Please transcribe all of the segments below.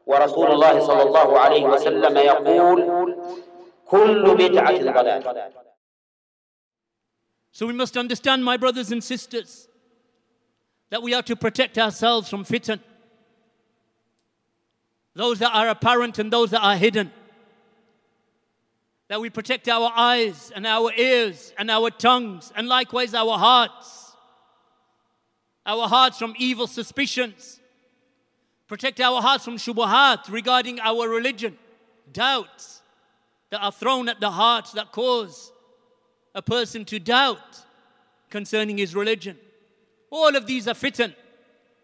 ورسول الله صلى الله عليه وسلم يقول كل بدعة ضلالة. So we must understand, my brothers and sisters, that we are to protect ourselves from fitan, those that are apparent and those that are hidden. That we protect our eyes and our ears and our tongues, and likewise our hearts from evil suspicions. Protect our hearts from shubuhat regarding our religion, doubts that are thrown at the heart that cause a person to doubt concerning his religion. All of these are fitan,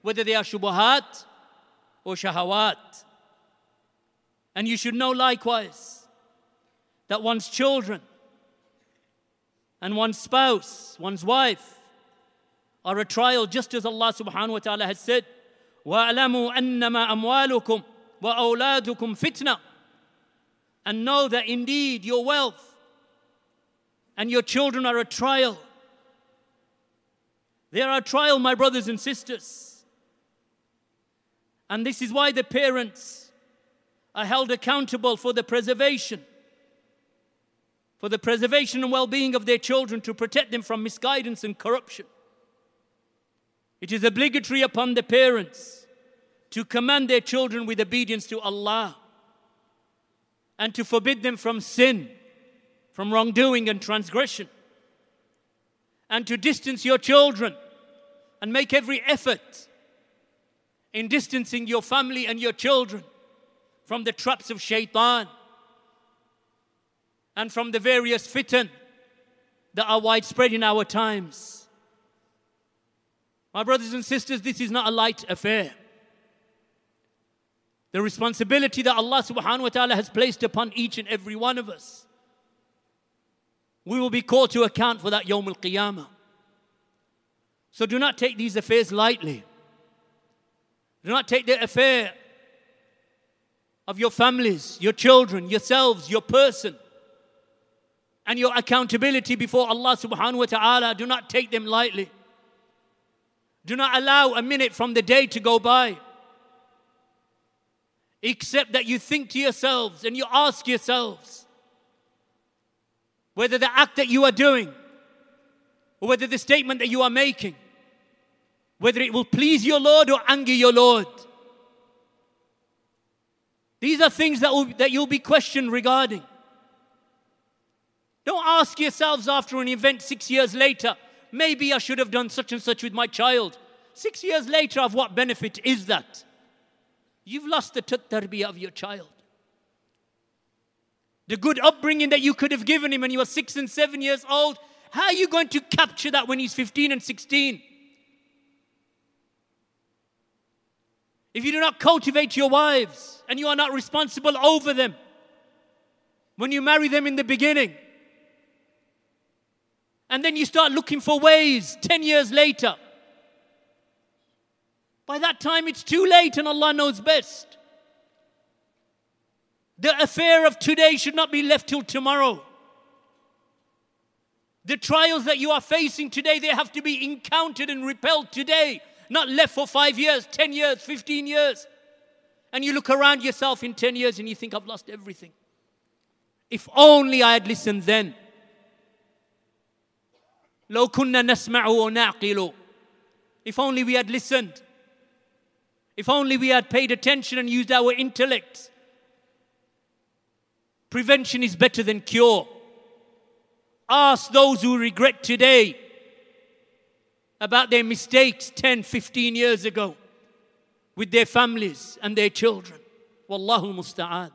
whether they are shubuhat or shahawat. And you should know likewise that one's children and one's spouse, one's wife, are a trial, just as Allah subhanahu wa ta'ala has said, وَأَعْلَمُوا أَنَّمَا أَمْوَالُكُمْ وَأَوْلَادُكُمْ فِتْنَةٌ. And know that indeed your wealth and your children are a trial. They are a trial, my brothers and sisters. And this is why the parents are held accountable for the preservation and well-being of their children, to protect them from misguidance and corruption. It is obligatory upon the parents to command their children with obedience to Allah and to forbid them from sin, from wrongdoing and transgression, and to distance your children and make every effort in distancing your family and your children from the traps of shaitan and from the various fitan that are widespread in our times. My brothers and sisters, this is not a light affair. The responsibility that Allah subhanahu wa ta'ala has placed upon each and every one of us, we will be called to account for that Yawm al-Qiyamah. So do not take these affairs lightly. Do not take the affair of your families, your children, yourselves, your person, and your accountability before Allah subhanahu wa ta'ala. Do not take them lightly. Do not allow a minute from the day to go by except that you think to yourselves and you ask yourselves whether the act that you are doing or whether the statement that you are making, whether it will please your Lord or anger your Lord. These are things that you'll be questioned regarding. Don't ask yourselves after an event 6 years later, maybe I should have done such and such with my child. 6 years later, of what benefit is that? You've lost the tarbiyah of your child. The good upbringing that you could have given him when he was 6 and 7 years old, how are you going to capture that when he's 15 and 16? If you do not cultivate your wives and you are not responsible over them when you marry them in the beginning, and then you start looking for ways 10 years later, by that time it's too late and Allah knows best. The affair of today should not be left till tomorrow. The trials that you are facing today, they have to be encountered and repelled today, not left for 5 years, 10 years, 15 years. And you look around yourself in 10 years and you think, I've lost everything. If only I had listened then. لو كنا نسمع ونعقل. If only we had listened. If only we had paid attention and used our intellect. Prevention is better than cure. Ask those who regret today about their mistakes 10, 15 years ago with their families and their children. Wallahu musta'an.